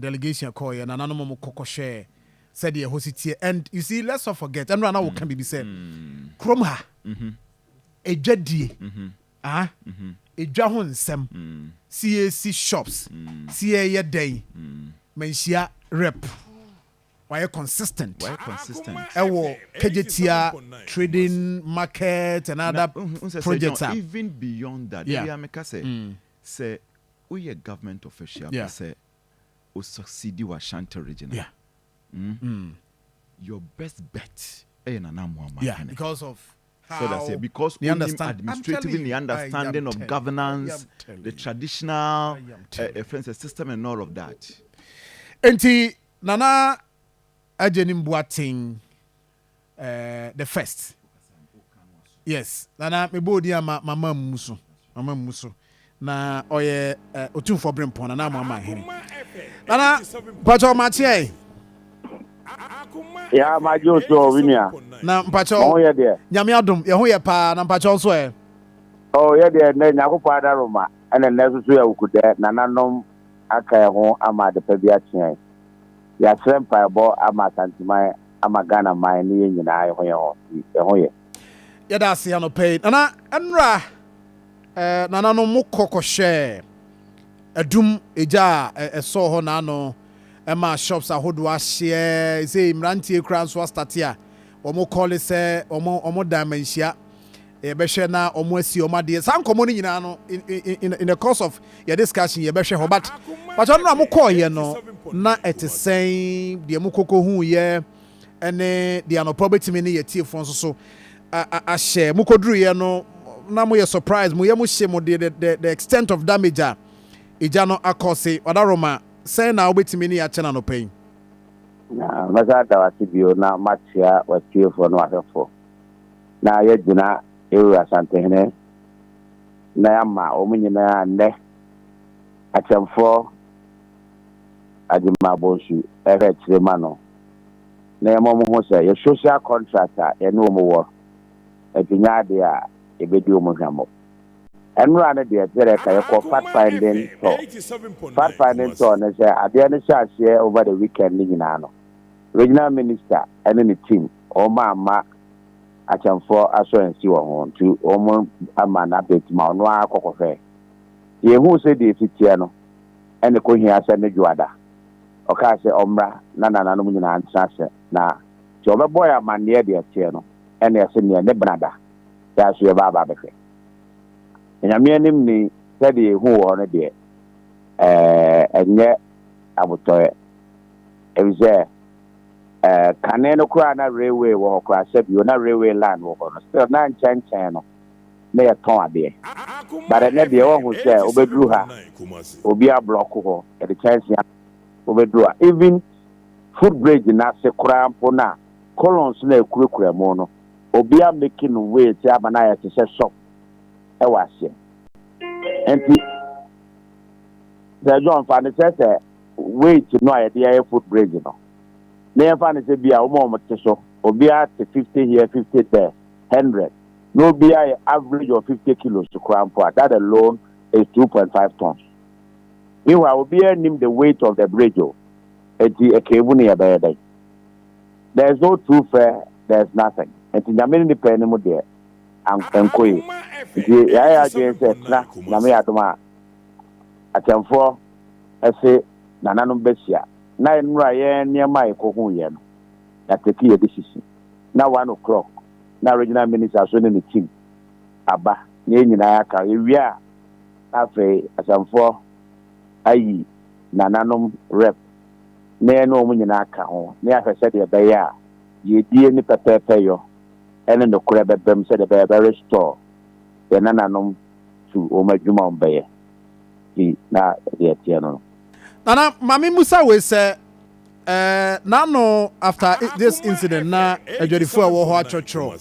delegation call and anonymous coco share said the hosity. And you see, let's not forget, and right now can be said, Kromha, a jedi, a jahon sem, CAC shops, CA day, Mensia rep. Why consistent? Ewo KJTR trading market and other projects. Even beyond that, say we a government official. Say we succeed you Ashanti region. Your best bet, Amoamanhene. Because of how so that's it. Because we administratively the understanding of governance, the traditional system, and all of that. Enti Nana. Ajenim Boating the first. Yes. Nana me bodi mama musu. Mama musu. Na oye otu for brimpon na Amoamanhene. Nana Pacho Matie. Ya majo so winia. Na Pacho. Mo ye de. Nyame adom ye ho ye pa na Pacho so e. Oh ye de na nyakopo adaroma ene nesusu ya ukude nananom aka ye ho ama de pa bia kyen. Ya sempa bo ama santima ama Ghana man ni nyina ho ye ya da se no pay na enra na no mo kokoshe adum eja eso ho na no ma shops ahodo ahye say mrantie kran so start ya omo call say omo dimensia e be hwe na omo asi omo de sankomo ni nyina no in the course of your discussion ye be hwe ho but no mo call ye no na etesen de mo koko hu ye ene de anopo betimi ne yetie fon so a share mo koduru ye no na mo ye surprise mo ye mo hye mo the extent of damage a eja no akose odaroma say na obetimi ne ya chena no pain na maza da wasibio na matia watie fo no afefo na ye gina ewu Asantehene na ya ma omunyina ne achemfo adima bonsu ere chirema no na ya mo ho say your social contractor ene o mo wo epinya de a ebedi o mo hwamo enura ne de tere ka yeko fact finding so na say ade ne share over the weekend ni nyina no regional minister ene ne team o ma achemfo assurance wo ho to o mo ama na bet ma no akokofɛ ye hu se de fitie no ene ko hia se ne juada o ka se omra na no nyina antrase na ti obebo ya mane de tie no ene se ne brada ya so ye baba beke nyame anim ni se de hu wo no de enye abutoye ebize kane no kura na railway wo kura se bi na railway land wo no still na nchenchen no na ye ton ade bare ne de wo hu se obeduru ha obi a block ho e de chance obeduru even food bridge na se kura mpo na columns na ekura mo no obi a making way ti abana ya se shop e wa se enti the John fan say wait no ya de food bridge no na yan fan say bia o mo so obi a 50 here 50 there 100 no be an average of 50 kilos to cram for that alone is 2.5 tons. Meanwhile, will be name the weight of the bridge. There's no true fair, there's nothing. And in the many penny there, and koi. I again said, Namiatoma. I can for I say, Nananum Bessia. 9 Ryan near my Kohuyan. That's the key decision. Now 1 o'clock. Na regional minister so ne team aba na nyina aka ewia afi asamfo ayi nananom rep na no mu nyina aka ho na afese de be ya ye die ni pepepe yo ene no kure bebem se de be restore de nananom to o madwuma ombe ye na de tie no nana mami musa we say nano after this incident na adwadifo a wo ho achochro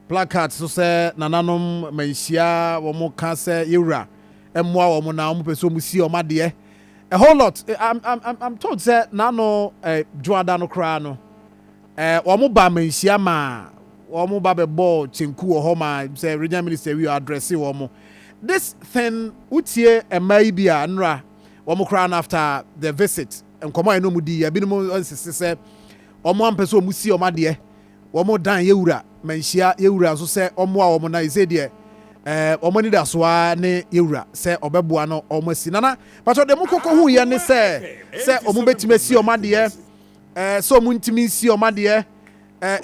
placard so say nananom manhia wo mo ka say yewura emmoa wo mo na wo peso mo si o made a whole lot. I'm told say nano juada no kra no wo mo ba manhia ma wo mo ba be ball chenku wo ho ma say regional minister we address wo mo this thing utie emai bia nra wo mo kra after the visit nkɔmɔ ayɛ no mu di ebinom nsisi sɛ ɔmo ampɛ sɛ ɔmo si ɔmo adeɛ ɔmo dan yɛwura manhyia yɛwura nso sɛ ɔmo a ɔmo na yɛ sɛ deɛ ɔmo ni da so a ne yɛwura sɛ ɔbɛboa no ɔmo asi nana patro de mo kɔkɔ hu yɛ ne sɛ ɔmo bɛtumi asi ɔmo adeɛ sɛ ɔmo ntumi si ɔmo adeɛ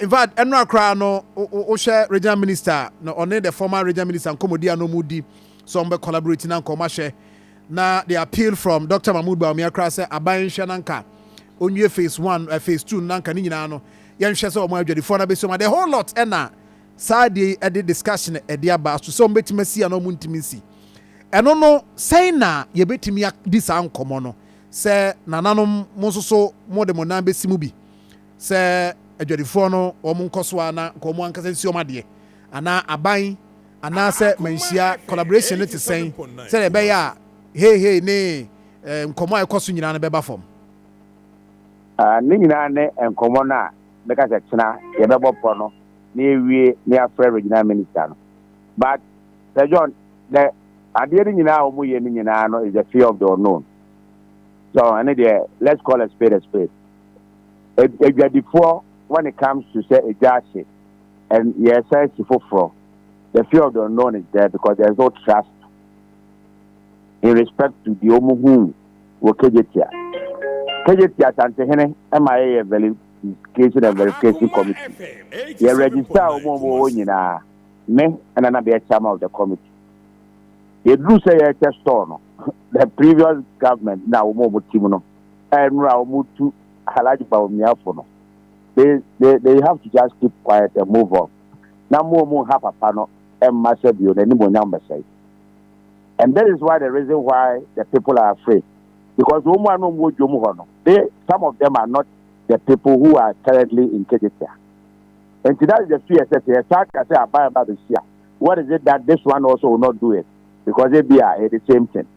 in fact ɛno akora no wohwɛ regional minister na ɔne the former regional minister nkɔmmɔdi a no mu di so ɔmo bɛ collaborate na nkɔmɔ ahyɛ na the appeal from Dr. Mahmoud Bawumia akora sɛ aban hwɛ nanka onye phase 1 phase 2 nanka ne nyinaa no yɛnhwɛ sɛ ɔmo adwadifoɔ na bɛsi ɔmo the whole lot ɛna saa de ɛde discussion ɛde aba so sɛ ɔmo bɛtumi asi a na ɔmo ntumi si ɛno no sɛn na yɛbɛtumi di saa nkɔmɔ no sɛ nananom mo nso so mo de mo nan bɛsi mu bi sɛ adwadifoɔ no ɔmo nkɔ so a na nkɔmɔ ankasa nsi ɔmo adeɛ anaa aban anaasɛ manhyia collaboration no te sɛn sɛ ɛbɛyɛ a hey ne nkɔmɔ a ɛkɔ so nyinaa no bɛba fam ne nyinaa ne nkɔmɔ no a bɛka sɛ tena yɛbɛbɔ pɔ no na ewie ne afrɛ regional minister no but Sir John the adeɛ no nyinaa a wɔn yɛ no nyinaa no is the fear of the unknown so ɛne deɛ let's call a spade a spade adwadifoɔ when it comes to say egya ahye and yɛsɛ si foforɔ the fear of the unknown is there because there is no trust in respect to the omuhu wo kejetia Santehene MIA verification and verification committee. You register omo nyina me and another chairman of the committee. You do say a store no. The previous government now omo team no and ra omo to Halaji Bawumia for no. They have to just keep quiet and move on. Now more have a panel and massive you any more number say. And that is why the reason why the people are afraid. Because some of them are not the people who are currently in KJT. And so that is the fear. What is it that this one also will not do it? Because they be the same thing.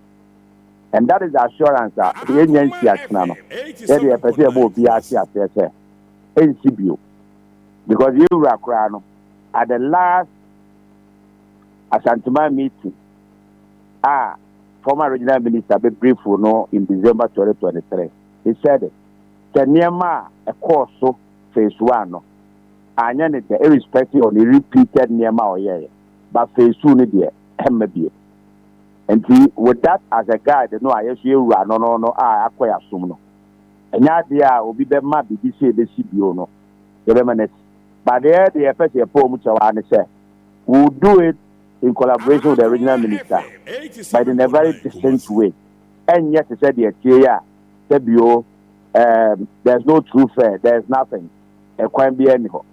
And that is the assurance that the agency because you were at the last Asantuma meeting, former regional minister be brief in December 2023. He said, "Kenyama a course phase 1 and irrespective of the repeated Nyama or yeah, but phase 2 need MBA." And with that as a guide, no, I actually run no, I acquire some no. And that there will be the map be say the CBO no, but there the FSA poem say, we'll do it in collaboration with the regional minister, but in a very distinct way. And yes, he said the CBO, there's no true fair, there's nothing. It can't be anyhow.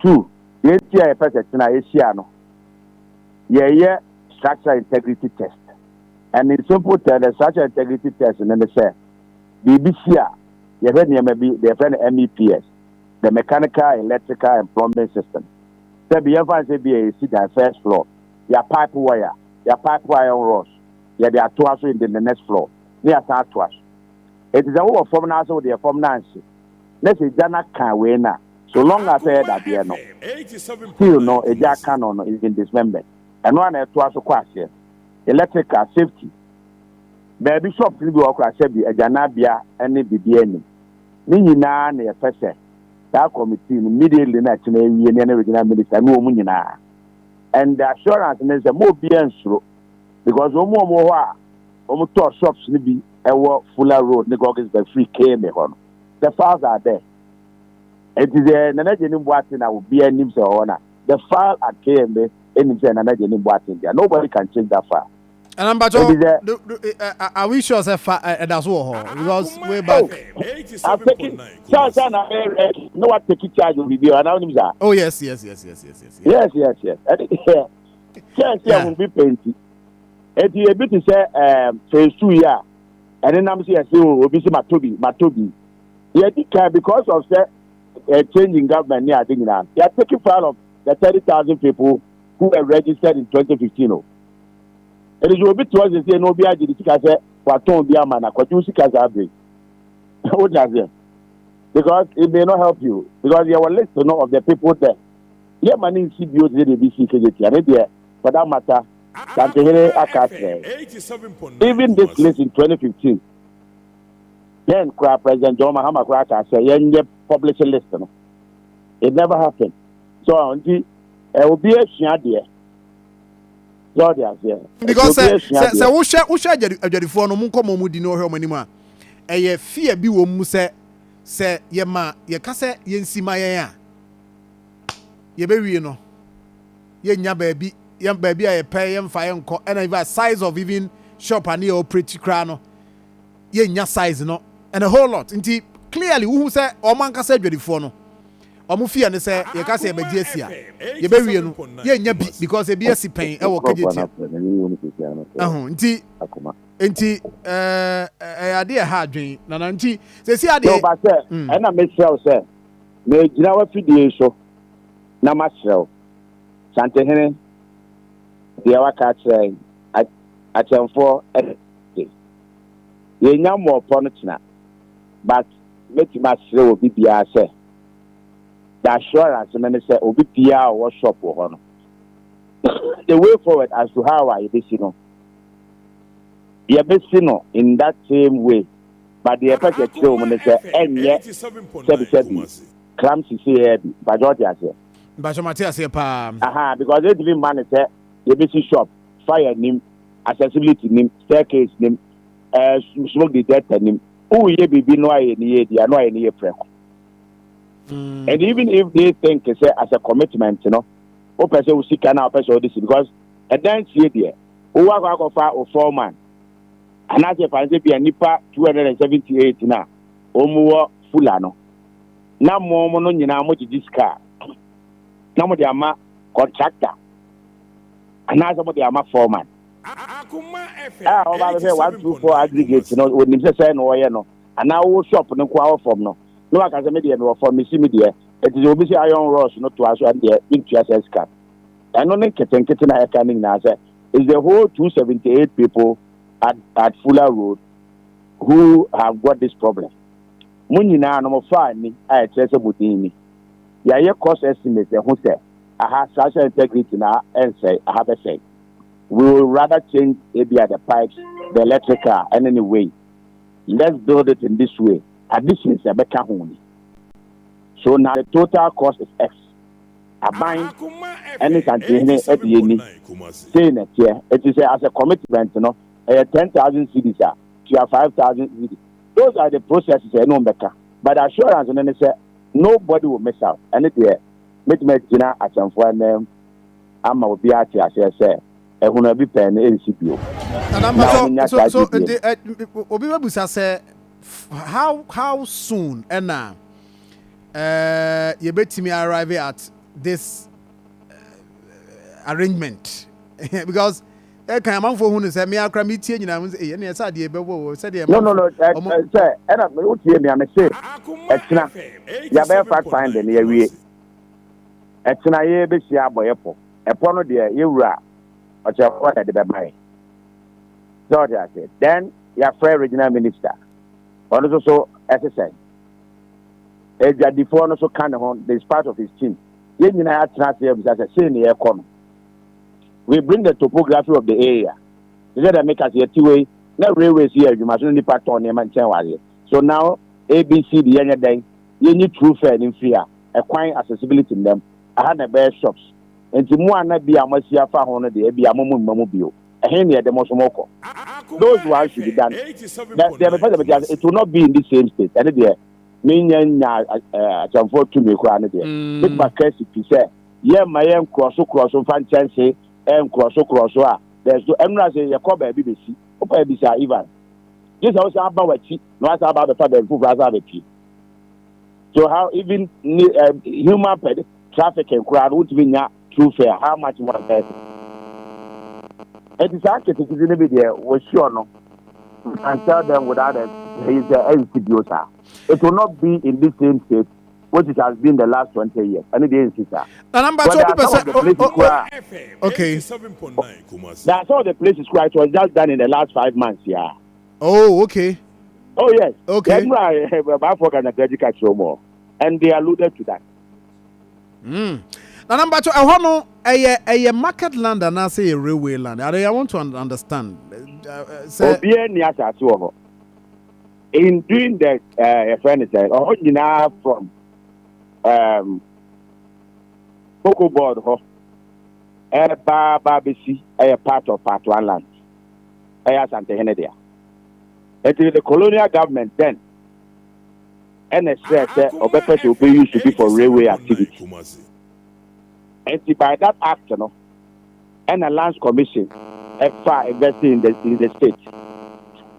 2, the FSA yeah, structural integrity test. And in simple terms, the structural integrity test, and then they say, BBC, you have MEPS, the mechanical, electrical, and plumbing system. So, be the first floor. Your pipe wire rods. Yeah, they are twice in the next floor. They are twice. It is a whole form now, so they are from Nancy. Let's say Jana can win now. So long as I heard that they are no. Still no, a jack cannon is in dismembered. And one at twice a question. Electrical safety. Baby shop will be a Janabia and a BBN. Nina, a person. That committee immediately national union regional minister, no munina. And the assurance is a more bien slow because almost two shops need be a fuller road, the free came on. The files are there. It is a Nanajan Watson, I will be a name or honor. The file at KMB and Nanajan Watson there. Nobody can change that file. And I'm about I wish you was a that's what because way back. I'm taking no one taking charge of video and oh yes. Yes. Yes, will be painted. And you able to say phase 2 year and then I'm saying will be Matobi. Yeah, because of the changing government near Dingan. They are taking file of the 30,000 people who were registered in 2015. It is a bit towards the say no be aji the for ton be man akwa you sika za break. What does it? Because it may not help you because you will list of the people there. Yeah, money in CBO the BC KJT and there for that matter Santehene Akase. Even this list in 2015 Then President John Mahama Kraka say yenye publishing list no. It never happened. So until will be a there. Because say wo adwadifo no munkomo mu di no hwe omani mu a eye fear bi wo mu se ye ma ye ka se ye nsima yen a ye bewie no ye nya baabi a ye pay ye mfa ye nko and even size of even shop and ye operate kra no ye nya size no and a whole lot nti clearly wo hu se o man ka se adwadifo no omu fear ne say ye ka say be di asia ye be wie no ye nya bi because e bi asi pen e wo kageti nti Akoma nti ade e ha adwen na nti se si ade no ba say e na me sell say me gina wa fidie so na ma sell Santehene dia wa ka try atemfo ye nya mo pono tina but meti ma sell obi bia say the assurance and say obi bia or shop or no. The way forward as to how I be seen in that same way, but the effect still when they say and yet 77 clams is here by Georgia say. But Matthias here pa because they didn't manage the basic shop, fire name, accessibility name, staircase name, smoke detector name. Oh ye be no any no any prayer. And even if they think as a commitment, you know, or person will seek an person this because a dance here there, who are going to 4 man, and as if I say be a nipa 278 now, or more fulano. Now more money now much this car. Now the ama contractor, and now somebody ama 4 man. Akoma over the 1, 2, 4 aggregates, you know, when you say no, you know, and now we'll shop no quarrel from no. No, I can media for me, see media. It is obviously iron rods, not to us, and the interest cap. And only kitten I can now say is the whole 278 people at Fuller Road who have got this problem. Munina, no more fine, I tell some Mutini. Yeah, your cost estimate, who say, I have social integrity now, and say, I have a say. We will rather change maybe at the pipes, the electrical, and anyway. Let's build it in this way. Addition is a better home. So now the total cost is X. A buying any Santehene at the end, saying it here, it is as a commitment, you know, 10,000 CDs, you have 5,000 CDs. Those are the processes, no better. But assurance, and then they say, nobody will miss out. And it here, make me dinner at some point, I'm a be at as I say, and when I be paying NCPO. So, Obi say, how soon and now you bet me arrive at this arrangement because I can't man for who say me akra me tie nyina say e na say de be wo say de no say and I would hear me am say etina ya be fact find the near wie etina ye be sia boyepo epo no de ye wura o che ko de be mai so that said then your friend regional minister also SSN. Ejadifo no so kind of this part of his team. We bring the topography of the area. Together make us a two-way. No railways here. You must only part on them and so now ABC the other day. You need true fair in fear. Acquiring accessibility in them. I had a bear shops. And to more not be a Masia Fahona the Abia Mamobio. A henny at the Mosomoko. Those ones should be done. It will not be in the same state. And there, meaning some for to me, big Macassi, he said, yeah, my own cross fan chance, and cross. There's no embrace a cover BBC, Opa Bisa Ivan. This also about what she knows about the father who has a key. So, how even human traffic and crowd would be not true fair, how much more better? It is actually in the video was sure no and tell them without it is the NCBOSA. It will not be in this same state which it has been the last 20 years. And it is sister. And I'm okay. That's all the places where it was just done in the last 5 months, yeah. Oh, okay. Oh yes. Okay. And they alluded to that. And I'm about a market land and I say a railway land. I want to understand. in doing that, a friend said, from Cocoa Board, Babisi, a part of Part 1 land. Amoamanhene there. It is the colonial government then. And it said that Obepe to be used to be for railway activity. And by that act, and a lands commission, far investing in the state.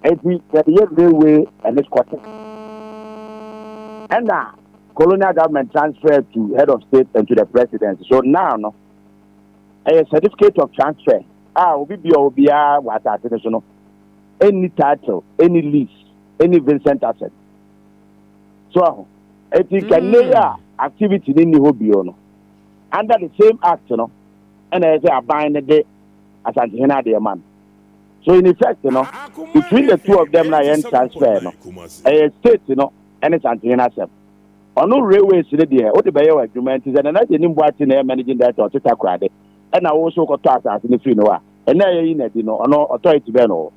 And the railway and its quarter. And now, colonial government transferred to head of state and to the presidency. So now, a certificate of transfer. What any title, any lease, any Vincent asset. So, it is a activity in the hobby. Under the same act, and as they are buying the day as Antina de man. So, in effect, between the two of them, I end transfer, a state, and it's Antina self. On no railways, the what the bio agreement is, and another new watching managing that or Tita Crade, and I also got tax in the funeral. And now in it, no authority beno.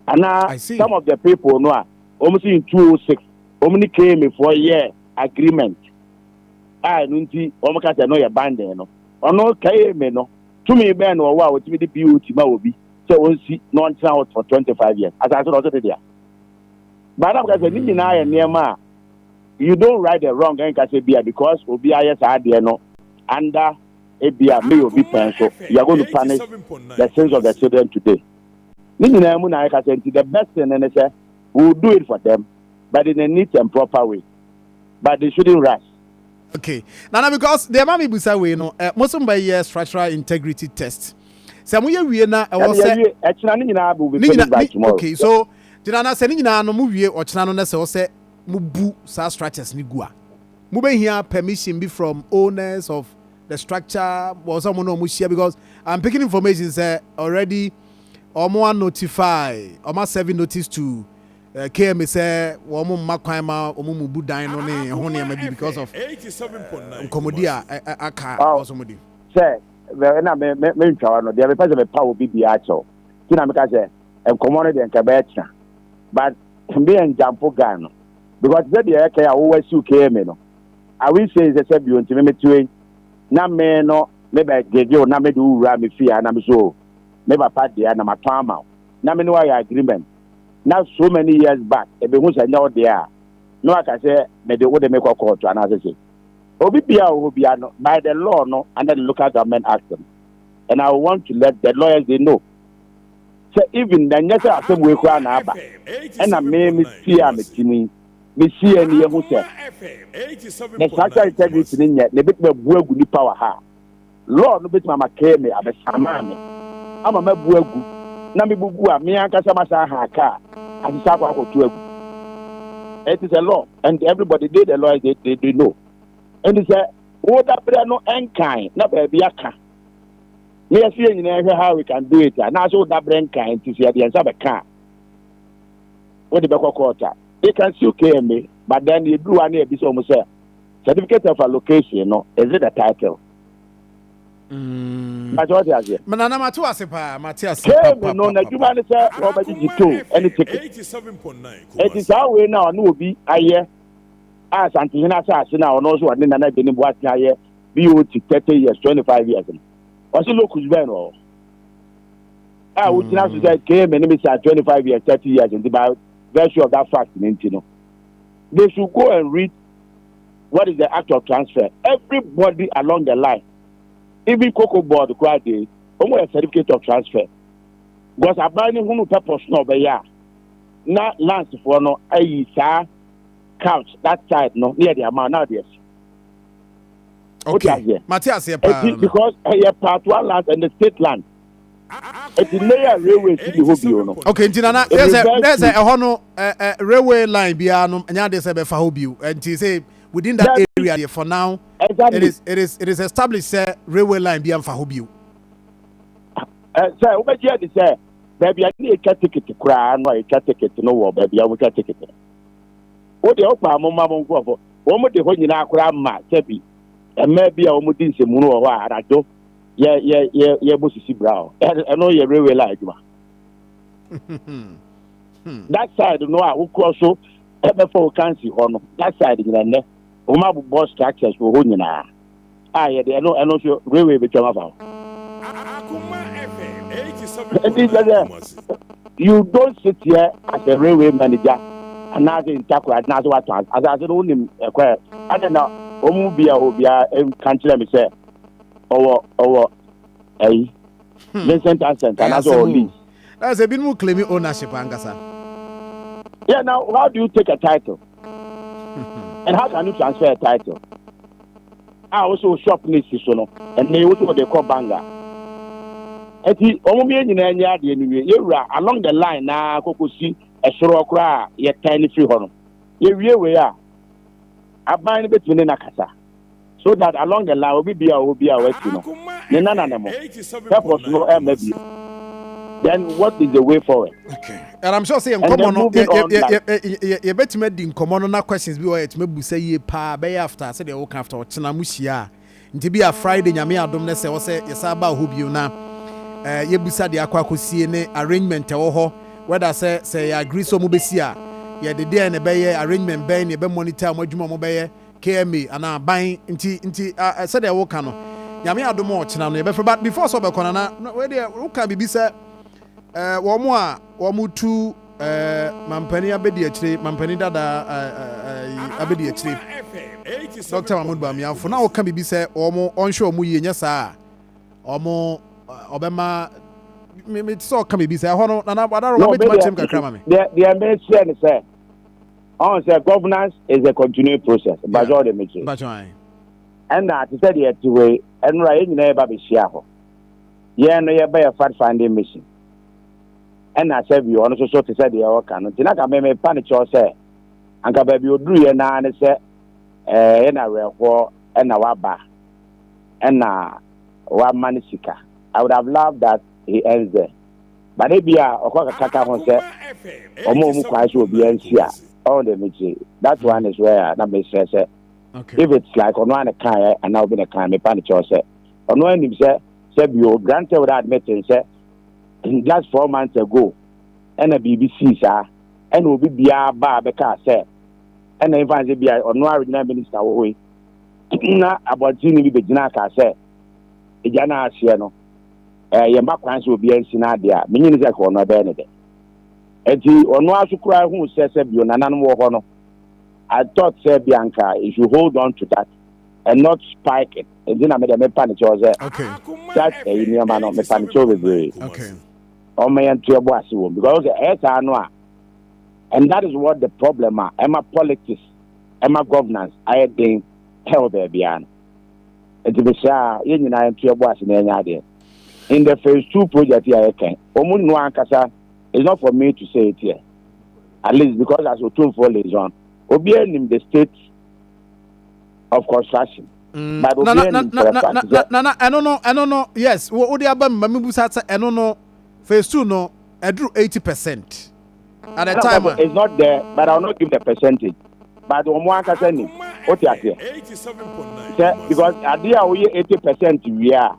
And now some of the people almost in 206 only came for a year agreement. I don't see almost no your band no. Or no came no. To me, Ben or wow, it's the beauty will be so we'll see non out for 25 years. As I said also there. But I'm going to near ma. You don't right the wrong because OBIS are there no under ABA may be pencil. You are going to punish the sins of the children today. The best thing and say we'll do it for them, but in a neat and proper way. But they shouldn't rush. Okay. Now because the Mami Busa way most of my structural integrity test. Some we na was okay, so did I not say no movie or channel na say mubu sa structures ni gua. Mube here permission be from owners of the structure or someone no share because I'm picking information say already Omo notify Omo serving notice to KMA say Omo makwaima Omo mubu dan no ne ho ne maybe because of 87.9 komodia aka osomodi say na me ntwa no dey be person be power bi bia cho tina me ka say enkomo no dey nka be cha but me en jampo gan no because that the aka ya wo wasi KMA no I will say is say bi ontime metwe na me no me be gege na me do wura me fia na me so me papa there na matama na me no agreement now so many years back e be hu say now there no aka say me dey wo dey make court to another say obi bia no by the law no under the local government act and I want to let the lawyers they know so even the nyese asem we kwa na aba and na me see am timi me see any who say the structural integrity ni nye ne bit me buagu ni power ha law no bit mama KMA abesama me ama me buagu na me bugu a me anka sama sa ha ka asisa kwa ko tu agu. It is a law and everybody did the law they know. And he said, "Oh, that prayer no enkind, na baby aka." Me see how we can do it. Now so that brain kind to see the answer can. What the back quarter? They can still KMA, but then you do any be almost say certificate of allocation. No, is it a title? But what is it? Manana Matuasepa, Matthias. No, na human say Robert G2 any ticket. 87.9. It is our way now. No be a year. As Antina says now, and also I didn't been what year, BOT 30 years, 25 years. What's the local ben? I would not say came and maybe 25 years, 30 years, and about virtue of that fact, they should go and read what is the act of transfer. Everybody along the line, even Cocoa Board, almost a certificate of transfer. Because I buy any purpose no be ya. Not lands for no, couch that side no near the amount now yes. Okay. Matthias because part 1 land and the state land. It's near railway to the hobby. Okay, Tinana, there's a hono railway line biano and ya say be fa hobby and he say within that area for now exactly. it is established railway line bian fa hobby. Sir, over here they say baby I need a ticket to cry no a ticket no baby I will get ticket. What the upper mama won't go for? One the when you now cram ma, Tepi, and maybe a woman say Muno or I do. Yeah, Bussy Brown. I know you're really like That side no who cross so before can see on that side in there. Oma boss structures for who nyina. Ah yeah, they no so railway be twama fa. You don't sit here as a railway manager and now in Takwa, now what as I said only acquire. I don't know. Obia can't let me say our Vincent Ansent and as all lease. As a bit more claiming ownership, Angasa. Yeah, now how do you take a title? And how can you transfer a title? I also shop list and they also what they call banger. And the only along the line now, Kokusi, a short cry, yet tiny free honor. Here we are. I bind between the Nakasa. So that along the line will be a West, then what is the way forward? Okay. And I'm sure saying, come on, you bet me in common na questions be where me say ye pa be after say the work after Chinamushia. Nti be a Friday nyame adom ne say wo say yesaba hobio na ye busa de akwa kosie ne arrangement e wo ho whether say agree so mo be si a ye de dey na be ye arrangement be ne be monitor mo adwuma mo be ye KMA ana ban nti say the work no nyame adom o china no ye be but before so be kona na we dey wo ka bibi say wɔn tu mampani abedi akyire mampani dada abedi akyire Dr. Mahmoud Bamiafo na wɔka bibi sɛ wɔn ɔnhwɛ wɔn yie nyɛ saa wɔn ɔbɛma me sɛ ɔka bibi sɛ ɛhɔ no nana wadaro wɔn bɛtuma kyɛm kakra ma me. The ambassador ni sɛ ɔn sɛ governance is a continuing process bajɔ de mi kye ɛnna te sɛ deɛ ti wei ɛnura yɛn nyinaa yɛ ba bɛ hyia hɔ yɛn no yɛ bɛ yɛ fact finding mission. And I said, you also so to say the Okan. Tinaka may panic or say, Uncle Baby would do and I say, and I will and a waba and one manisika. I would have loved that he ends there. But maybe a Kaka say, or more will be NCA. All the Michi. That one is where I may say, if it's like on one car and now been a kind of panic or say, on one him say, you granted without admitting, say, just 4 months ago, and a BBC, sir, and will be Bia Beka, sir, and if I say Bia or no original minister away. Not about Jimmy Bejinaka, sir. Ijana Siano, your backgrounds will be in Sinadia, meaning that or not benefit. And he or no to cry who says you Nanan Wohono. I thought, Sir Bianca, if you hold on to that and not spike it, and then I made a panic or okay. That's a near man of mechanic okay. Or may enter because the S and that is what the problem are. Emma politics, Emma governance, I think hell there beyond. And to be sure, in the phase 2 project here, I can. It's not for me to say it here. At least because as we told for liaison, obeying in the state of construction. But I don't know. Yes, what the other Mamibusata, I don't know. Phase 2, no, I drew 80% at the time. It's not there, but I'll not give the percentage. But on one percent, what you are here? 87.9. Because at the end, we 80% we are.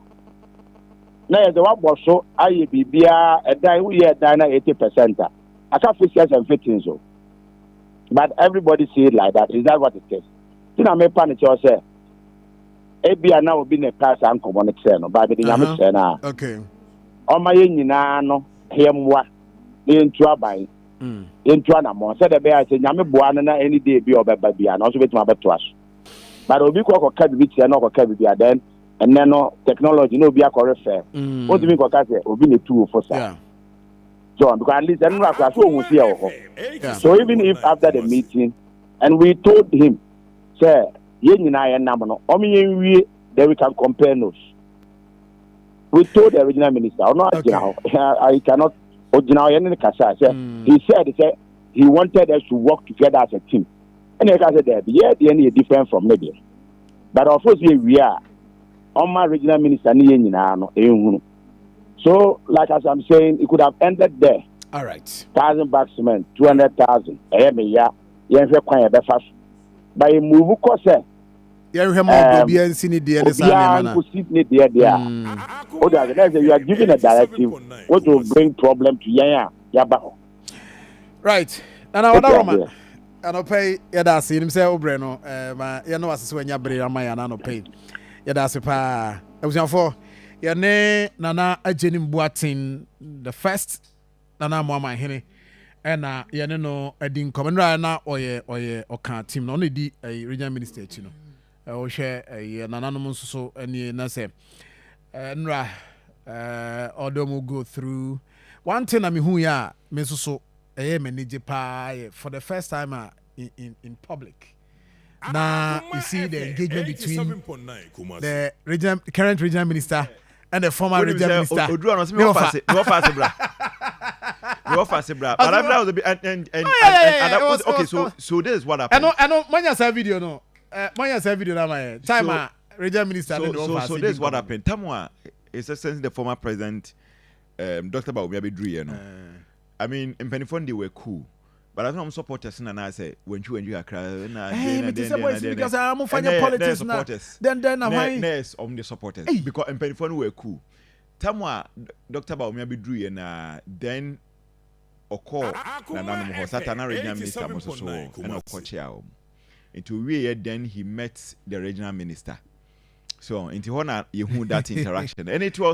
Now, the one was so I be a die, we are 80%. I can't fix and fitting so. But everybody see it like that. Is that what it is? You know, I panic yourself. Ebia now be a class and common external, but the Yamasena. Okay. On my no, him what into a buy into an amount. Said the bear said, Yamabuana any day be over baby and also with my trust. But Obi Coco Cabby and no Cabby then, and nano technology no be a correct fair. What do you mean, Cocase? Obi the 2 for sir. John, because at least I know so even if after the meeting, and we told him, sir, yen and I and Namano, we then we can compare notes. We told the original minister, I cannot. He said he wanted us to work together as a team. And I said, yeah, the end is different from maybe. But of course, we are on my original minister. So, like as I'm saying, it could have ended there. All right. 1,000 bags cement, 200,000. By a move, course. You are giving a directive what will bring problem to Yabaho. Right. And I want to pay Yadasi himself, Breno. You know, as when you bring a man and pay Yadasi pa. I was for your name, Nana Ajenim Boatin, the first Nana Amoamanhene. And you know, I didn't come and right now or can't team. Only the regional minister, you know. I will share a anonymous so any nase. Nra although we go through one thing I mean who ya me so manage for the first time in public. Now you see the engagement between the current regional minister and the former regional minister. But that was a bit okay. So this is what happened. I know. When you say video, no. When you say video, na time regional minister. So this is what happened. Tamwa is essentially the former president, Dr. Bawumia Drew. You know, I mean, in Penifon they were cool, but I know I'm supporters and I say when you are crying, because I'm finding politics now. Then I'm on the supporters because in Penifon were cool. Tamwa Dr. Bawumia Drew and then. Oko na nanu ho Satana regional minister was so and Okochia. Into we then he met the regional minister. So into hona you that interaction and it was